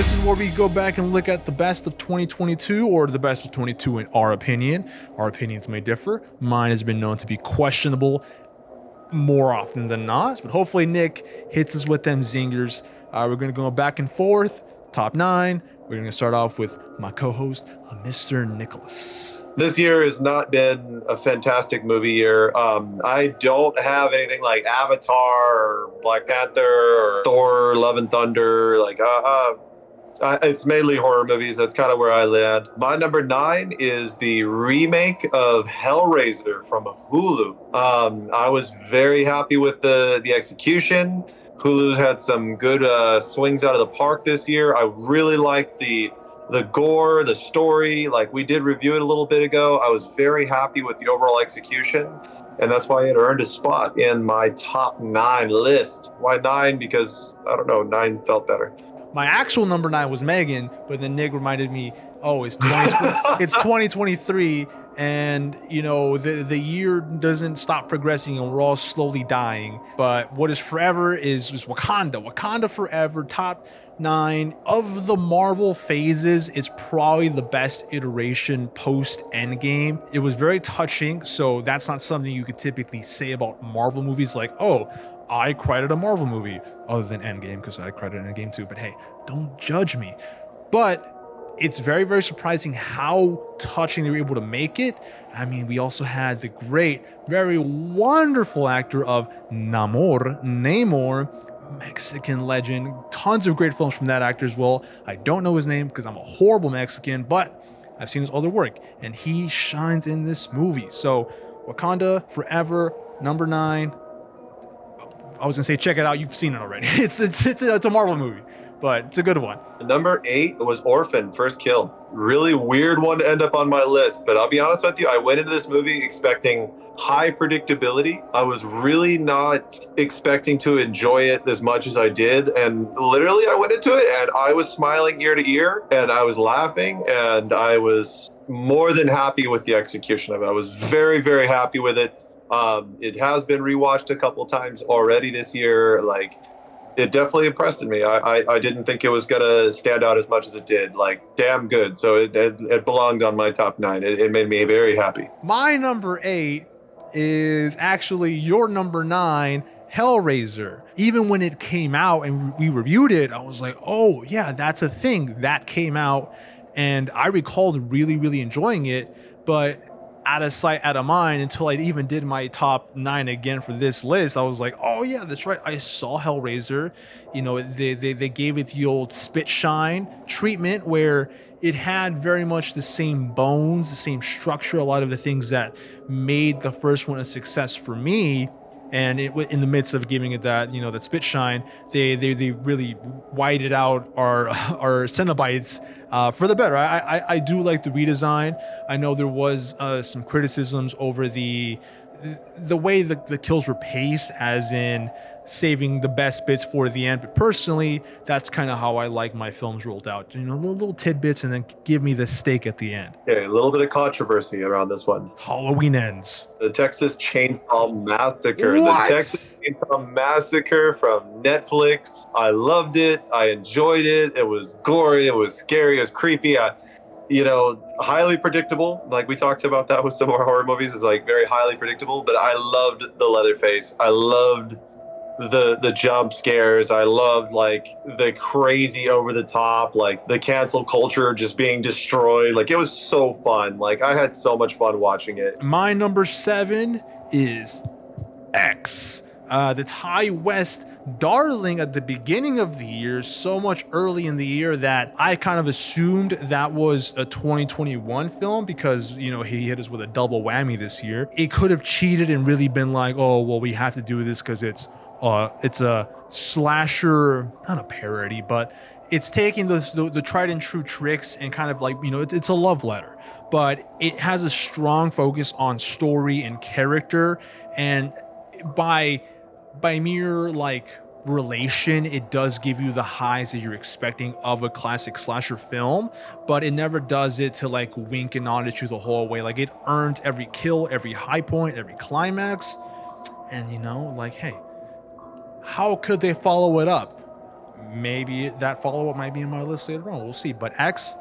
This is where we go back and look at the best of 2022 or the best of 22 in our opinion. Our opinions may differ. Mine has been known to be questionable more often than not, but hopefully Nick hits us with them zingers. We're going to go back and forth, top 9. We're going to start off with my co-host, Mr. Nicholas. This year has not been a fantastic movie year. I don't have anything like Avatar or Black Panther or Thor, Love and Thunder. It's mainly horror movies. That's kind of where I land. My number 9 is the remake of Hellraiser from Hulu. I was very happy with the execution. Hulu's had some good swings out of the park this year. I really liked the gore, the story. Like, we did review it a little bit ago. I was very happy with the overall execution, and that's why it earned a spot in my top 9 list. Why 9? Because, I don't know, 9 felt better. My actual number 9 was Megan, but then Nick reminded me, it's 2023, and you know the year doesn't stop progressing, and we're all slowly dying. But what is forever is Wakanda. Wakanda forever, top 9 of the Marvel phases. It's probably the best iteration post Endgame. It was very touching, so that's not something you could typically say about Marvel movies. Like, I credit a Marvel movie, other than Endgame, because I credit Endgame too. But hey, don't judge me. But it's very, very surprising how touching they were able to make it. I mean, we also had the great, very wonderful actor of Namor, Mexican legend. Tons of great films from that actor as well. I don't know his name because I'm a horrible Mexican, but I've seen his other work, and he shines in this movie. So Wakanda Forever, number 9. I was gonna say check it out. You've seen it already. It's a Marvel movie, but it's a good one. Number 8 was Orphan, First Kill. Really weird one to end up on my list, but I'll be honest with you, I went into this movie expecting high predictability. I was really not expecting to enjoy it as much as I did, and literally I went into it and I was smiling ear to ear, and I was laughing, and I was more than happy with the execution of it. I was very, very happy with it. It has been rewatched a couple times already this year. Like, it definitely impressed me. I didn't think it was gonna stand out as much as it did. Like, damn good. So it belonged on my top 9. It made me very happy. My number 8 is actually your number 9, Hellraiser. Even when it came out and we reviewed it, I was like, oh yeah, that's a thing that came out, and I recalled really, really enjoying it, but out of sight, out of mind, until I even did my top 9 again for this list. I was like, oh yeah, that's right, I saw Hellraiser. You know, they gave it the old spit shine treatment, where it had very much the same bones, the same structure, a lot of the things that made the first one a success for me. And it, in the midst of giving it that, you know, that spit shine, they really whited out our Cenobites for the better. I do like the redesign. I know there was some criticisms over the way the kills were paced, as in saving the best bits for the end. But personally, that's kind of how I like my films rolled out. You know, little tidbits, and then give me the steak at the end. Okay, a little bit of controversy around this one. Halloween Ends. The Texas Chainsaw Massacre. What? The Texas Chainsaw Massacre from Netflix. I loved it. I enjoyed it. It was gory. It was scary. It was creepy. Highly predictable. Like, we talked about that with some of our horror movies. It's like very highly predictable, but I loved the Leatherface. I loved the jump scares. I loved like the crazy over the top, like the cancel culture just being destroyed. Like, it was so fun. Like, I had so much fun watching it. My number 7 is X, the Ty West darling at the beginning of the year, so much early in the year that I kind of assumed that was a 2021 film, because, you know, he hit us with a double whammy this year. It could have cheated and really been like, oh, well, we have to do this because it's a slasher, not a parody, but it's taking the tried and true tricks and kind of like, you know, it's a love letter, but it has a strong focus on story and character, and by mere like relation, it does give you the highs that you're expecting of a classic slasher film, but it never does it to like wink and nod at you the whole way. Like, it earns every kill, every high point, every climax. And, you know, like, hey, how could they follow it up? maybe that follow-up might be in my list later on. We'll see. But X,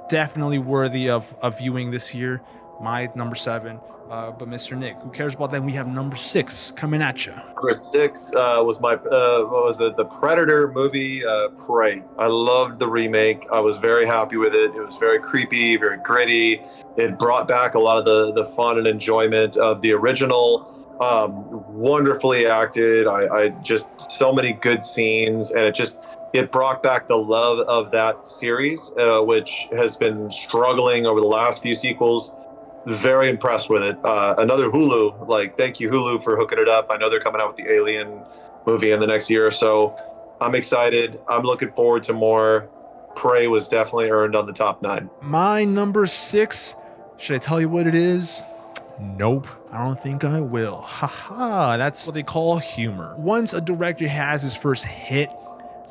definitely worthy of viewing this year. My number 7. But Mr. Nick, who cares about that? We have number 6 coming at you. Number 6 was my what was it? The Predator movie, Prey. I loved the remake. I was very happy with it. It was very creepy, very gritty. It brought back a lot of the fun and enjoyment of the original. Wonderfully acted. I just so many good scenes, and it brought back the love of that series, which has been struggling over the last few sequels. Very impressed with it. Another Hulu, like, thank you Hulu for hooking it up. I know they're coming out with the Alien movie in the next year or so. I'm excited. I'm looking forward to more. Prey was definitely earned on the top 9. My number 6, should I tell you what it is? Nope, I don't think I will. Haha, that's what they call humor. Once a director has his first hit,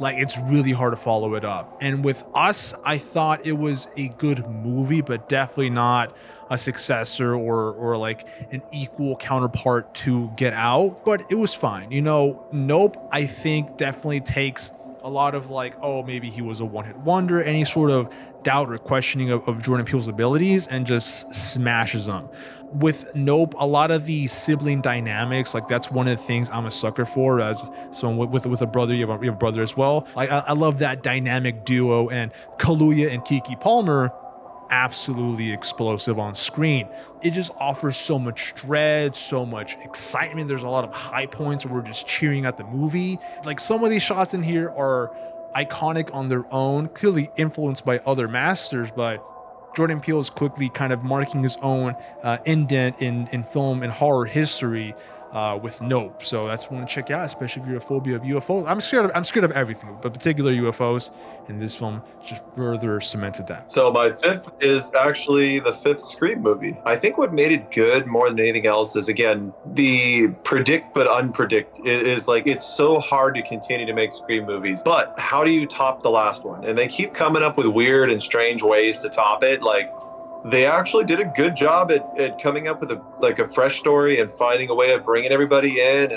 like, it's really hard to follow it up. And with Us, I thought it was a good movie, but definitely not a successor or like an equal counterpart to Get Out, but it was fine. You know, Nope, I think definitely takes a lot of like, oh, maybe he was a one-hit wonder, any sort of doubt or questioning of Jordan Peele's abilities, and just smashes them. With Nope, a lot of the sibling dynamics, like, that's one of the things I'm a sucker for. As someone with a brother, you have a brother as well. Like, I love that dynamic duo, and Kaluuya and Keke Palmer, absolutely explosive on screen. It just offers so much dread, so much excitement. There's a lot of high points where we're just cheering at the movie. Like, some of these shots in here are iconic on their own, clearly influenced by other masters, but Jordan Peele is quickly kind of marking his own indent in film and horror history with Nope. So that's one to check out, especially if you're a phobia of UFOs. I'm scared of everything, but particular UFOs, and this film just further cemented that. So my 5th is actually the 5th Scream movie. I think what made it good more than anything else is, again, the predict but unpredict. It is like, it's so hard to continue to make Scream movies, but how do you top the last one? And they keep coming up with weird and strange ways to top it. Like, they actually did a good job at coming up with a fresh story and finding a way of bringing everybody in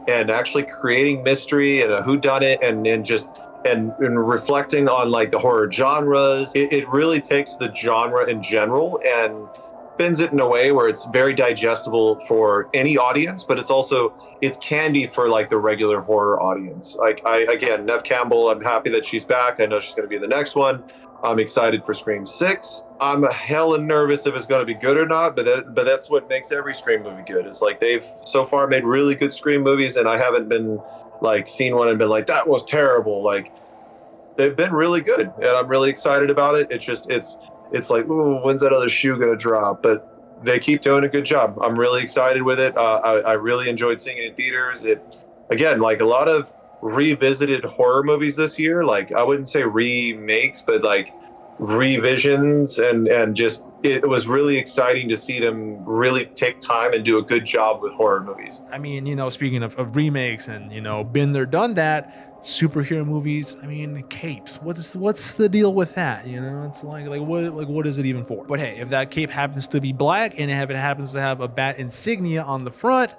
and actually creating mystery and a whodunit and reflecting on like the horror genres. It really takes the genre in general and spins it in a way where it's very digestible for any audience, but it's candy for like the regular horror audience. Like, again, Neve Campbell, I'm happy that she's back. I know she's going to be in the next one. I'm excited for Scream 6. I'm hella nervous if it's going to be good or not, but that's what makes every Scream movie good. It's like, they've so far made really good Scream movies, and I haven't been like seen one and been like, that was terrible. Like, they've been really good, and I'm really excited about it. It's like, ooh, when's that other shoe going to drop? But they keep doing a good job. I'm really excited with it. I really enjoyed seeing it in theaters. Again, like a lot of revisited horror movies this year, like, I wouldn't say remakes, but like revisions, and just, it was really exciting to see them really take time and do a good job with horror movies. I mean, you know, speaking of remakes and, you know, been there, done that, superhero movies, I mean, capes. What's the deal with that? You know, it's like what is it even for? But hey, if that cape happens to be black and if it happens to have a bat insignia on the front,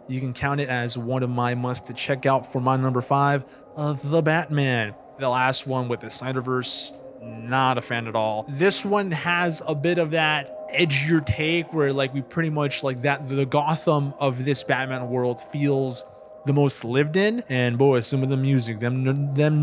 you can count it as one of my must to check out for my number 5 of The Batman. The last one with the Snyderverse, not a fan at all. This one has a bit of that edgier take where, like, we pretty much, like, that the Gotham of this Batman world feels the most lived in. And boy, some of the music, them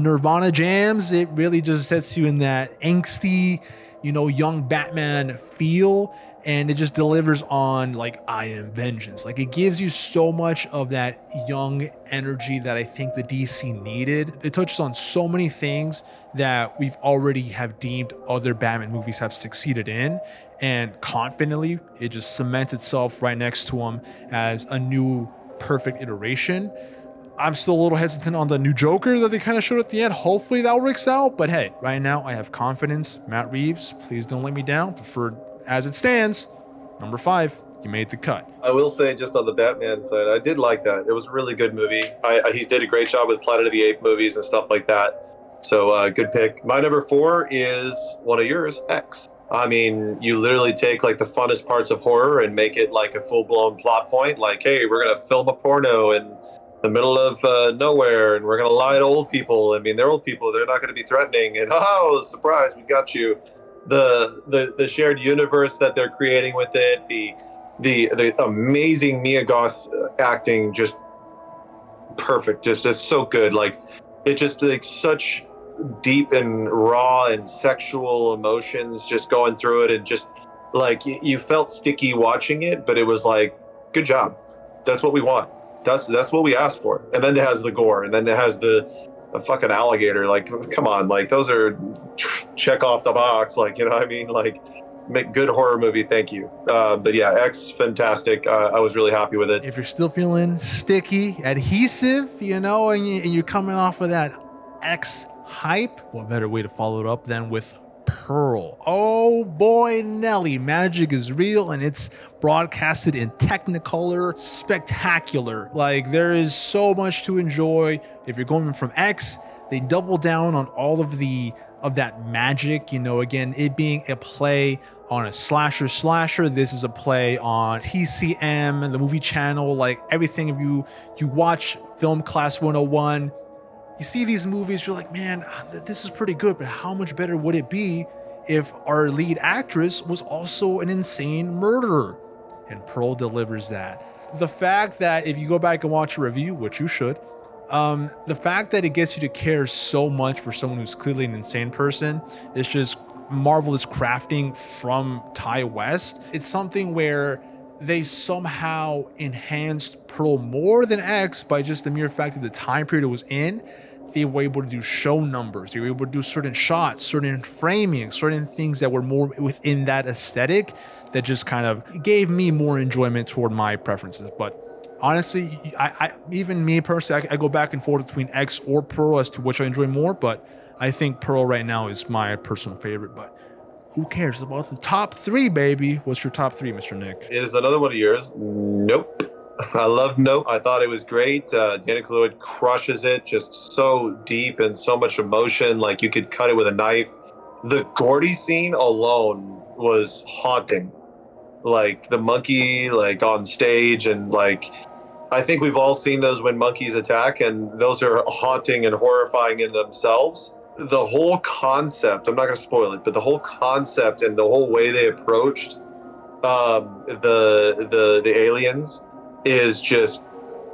Nirvana jams, it really just sets you in that angsty, you know, young Batman feel. And it just delivers on, like, I am vengeance. Like, it gives you so much of that young energy that I think the DC needed. It touches on so many things that we've already have deemed other Batman movies have succeeded in. And confidently, it just cements itself right next to them as a new perfect iteration. I'm still a little hesitant on the new Joker that they kind of showed at the end. Hopefully that works out. But hey, right now I have confidence. Matt Reeves, please don't let me down. For as it stands, number 5, you made the cut. I will say, just on the Batman side, I did like that. It was a really good movie. He did a great job with Planet of the Apes movies and stuff like that. So good pick. My number 4 is one of yours, X. I mean, you literally take like the funnest parts of horror and make it like a full-blown plot point. Like, hey, we're going to film a porno and the middle of nowhere, and we're gonna lie to old people. I mean, they're old people; they're not gonna be threatening. And oh, surprise, we got you. The shared universe that they're creating with it, the amazing Mia Goth acting, just perfect, just so good. Like it just like such deep and raw and sexual emotions just going through it, and just like you felt sticky watching it, but it was like, good job. That's what we want. That's what we asked for. And then it has the gore, and then it has the fucking alligator. Like, come on, like those are check off the box. Like, you know what I mean? Like, make good horror movie. Thank you. But yeah, X, fantastic. I was really happy with it. If you're still feeling sticky, adhesive, and you're coming off of that X hype, what better way to follow it up than with Pearl? Oh boy, Nelly, magic is real, and it's broadcasted in Technicolor, spectacular. Like, there is so much to enjoy. If you're going from X, they double down on all of that magic, again, it being a play on a slasher. This is a play on TCM, the movie channel, like everything. If you watch Film Class 101, you see these movies, you're like, man, this is pretty good, but how much better would it be if our lead actress was also an insane murderer? And Pearl delivers that. The fact that if you go back and watch a review, which you should, the fact that it gets you to care so much for someone who's clearly an insane person is just marvelous crafting from Ty West. It's something where they somehow enhanced Pearl more than X by just the mere fact of the time period it was in. They were able to do show numbers. They were able to do certain shots, certain framing, certain things that were more within that aesthetic that just kind of gave me more enjoyment toward my preferences. But honestly, I even me personally, I go back and forth between X or Pearl as to which I enjoy more, but I think Pearl right now is my personal favorite. But who cares? It's about the top three, baby. What's your top three, Mr. Nick? Is another one of yours? Nope. I love Nope. I thought it was great. Danny Kaluuya crushes it, just so deep and so much emotion. Like you could cut it with a knife. The Gordy scene alone was haunting. Like the monkey, like on stage, and like I think we've all seen those when monkeys attack, and those are haunting and horrifying in themselves. The whole concept, I'm not going to spoil it, but the whole concept and the whole way they approached the aliens is just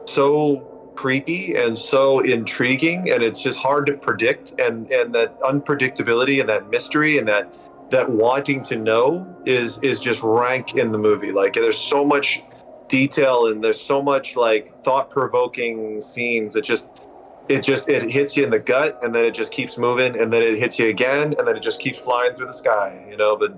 so creepy and so intriguing, and it's just hard to predict, and that unpredictability and that mystery and that wanting to know is just rank in the movie. Like there's so much detail and there's so much like thought-provoking scenes. It hits you in the gut, and then it just keeps moving, and then it hits you again, and then it just keeps flying through the sky, but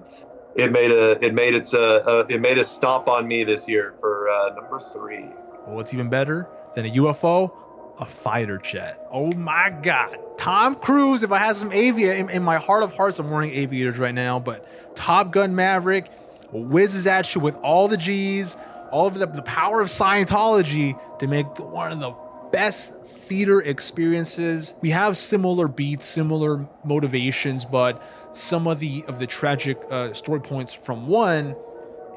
it made a stomp on me this year for number 3. Well, what's even better than a UFO? A fighter jet. Oh my God. Tom Cruise, if I had some in my heart of hearts, I'm wearing aviators right now, but Top Gun Maverick whizzes at you with all the G's, all of the power of Scientology to make one of the best theater experiences. We have similar beats, similar motivations, but some of the tragic story points from one,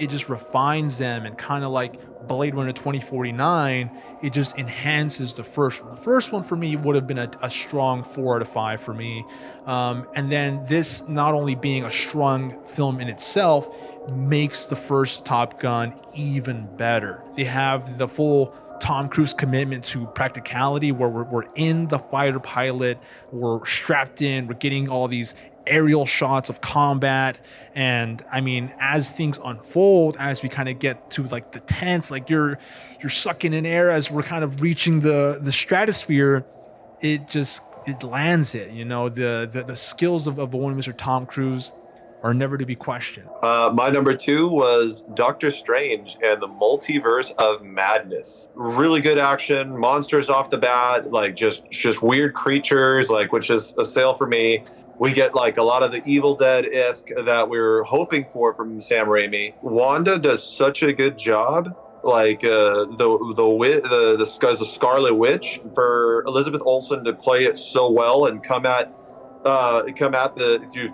it just refines them, and kind of like Blade Runner 2049, it just enhances the first one. The first one for me would have been a strong 4 out of 5 for me. And then this, not only being a strong film in itself, makes the first Top Gun even better. They have the full Tom Cruise commitment to practicality, where we're in the fighter pilot, we're strapped in, we're getting all these aerial shots of combat. And I mean, as things unfold, as we kind of get to like the tents, like you're sucking in air as we're kind of reaching the stratosphere, it lands it. The skills of one Mr. Tom Cruise are never to be questioned. My number 2 was Doctor Strange and the Multiverse of Madness. Really good action, monsters off the bat, like just weird creatures, like, which is a sale for me. We get like a lot of the Evil Dead-esque that we were hoping for from Sam Raimi. Wanda does such a good job. Like the Scarlet Witch, for Elizabeth Olsen to play it so well and come at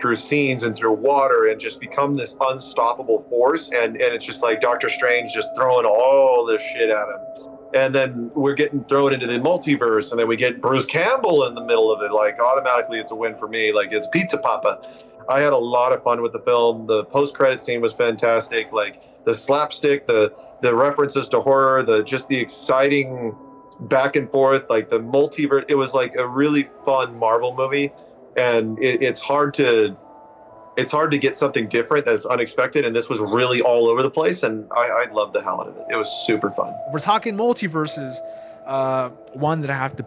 through scenes and through water and just become this unstoppable force, and it's just like Doctor Strange just throwing all this shit at him. And then we're getting thrown into the multiverse, and then we get Bruce Campbell in the middle of it. Like, automatically, it's a win for me. Like, it's Pizza Papa. I had a lot of fun with the film. The post-credit scene was fantastic. Like, the slapstick, the references to horror, the exciting back and forth, like the multiverse. It was like a really fun Marvel movie, and it's hard to get something different that's unexpected, and this was really all over the place, and I loved the hell out of it. It was super fun. We're talking multiverses. One that I have to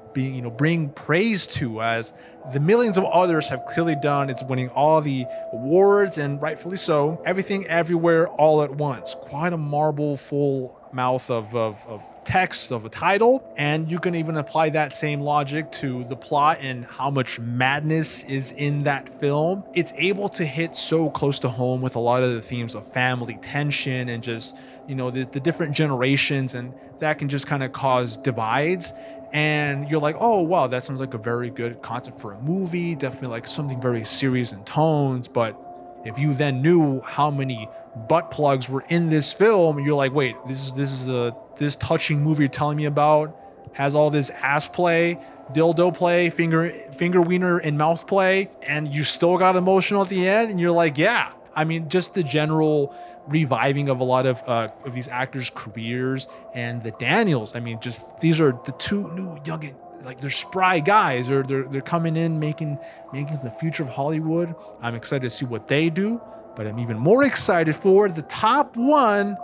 bring praise to, as the millions of others have clearly done. It's winning all the awards, and rightfully so. Everything, Everywhere, All at Once. Quite a marble full mouth of text, of a title, and you can even apply that same logic to the plot and how much madness is in that film. It's able to hit so close to home with a lot of the themes of family tension and just the different generations, and that can just kind of cause divides. And you're like, oh wow, that sounds like a very good concept for a movie, definitely like something very serious in tones. But if you then knew how many butt plugs were in this film, you're like, wait, this touching movie you're telling me about has all this ass play, dildo play, finger wiener and mouth play, and you still got emotional at the end, and you're like, yeah. I mean, just the general reviving of a lot of these actors' careers, and the Daniels. I mean, just these are the two new young, like, they're spry guys. They're coming in, making the future of Hollywood. I'm excited to see what they do, but I'm even more excited for the top one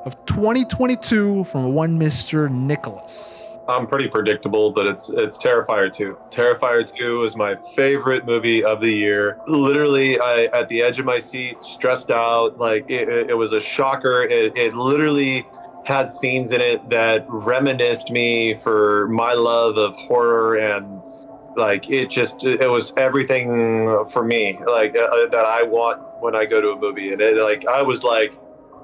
of 2022 from one Mr. Nicholas. I'm pretty predictable, but it's Terrifier 2. Terrifier 2 is my favorite movie of the year. Literally, I at the edge of my seat, stressed out. Like, it was a shocker. It literally had scenes in it that reminisced me for my love of horror, and like it was everything for me, like that I want when I go to a movie. And I was like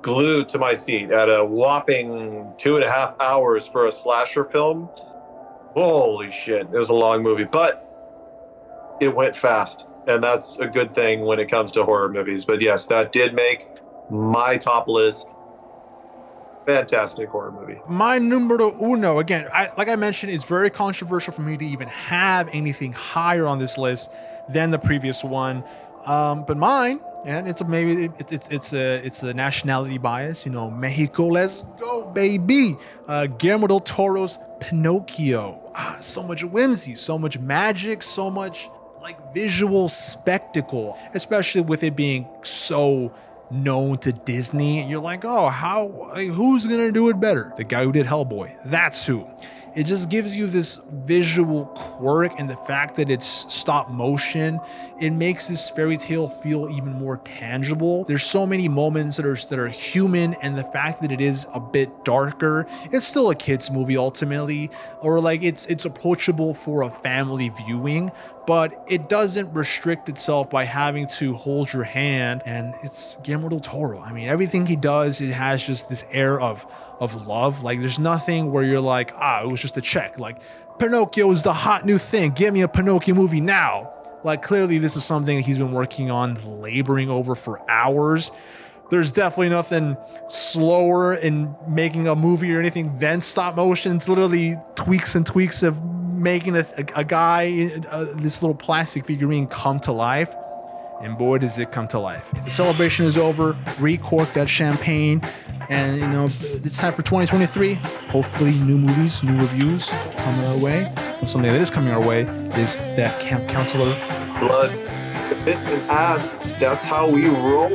glued to my seat at a whopping 2.5 hours for a slasher film. Holy shit, it was a long movie, but it went fast, and that's a good thing when it comes to horror movies. But yes, that did make my top list. Fantastic horror movie. My numero uno, again, like I mentioned, it's very controversial for me to even have anything higher on this list than the previous one. But mine, and it's a nationality bias, Mexico, let's go, baby. Guillermo del Toro's Pinocchio. So much whimsy, so much magic, so much like visual spectacle, especially with it being so known to Disney. You're like, oh, who's gonna do it better? The guy who did Hellboy. That's who. It just gives you this visual quirk, and the fact that it's stop motion, it makes this fairy tale feel even more tangible. There's so many moments that are human, and the fact that it is a bit darker, it's still a kid's movie ultimately, or like it's approachable for a family viewing, but it doesn't restrict itself by having to hold your hand. And it's Guillermo del Toro. I mean, everything he does, it has just this air of love. Like, there's nothing where you're like, it was just a check. Like, Pinocchio is the hot new thing. Give me a Pinocchio movie now. Like, clearly this is something he's been working on, laboring over for hours. There's definitely nothing slower in making a movie or anything than stop motion. It's literally tweaks and tweaks of making a guy, this little plastic figurine, come to life. And boy, does it come to life. The celebration is over. Recork that champagne. And, it's time for 2023. Hopefully new movies, new reviews coming our way. And something that is coming our way is that Camp Counselor. Blood, spit, and ass. That's how we roll.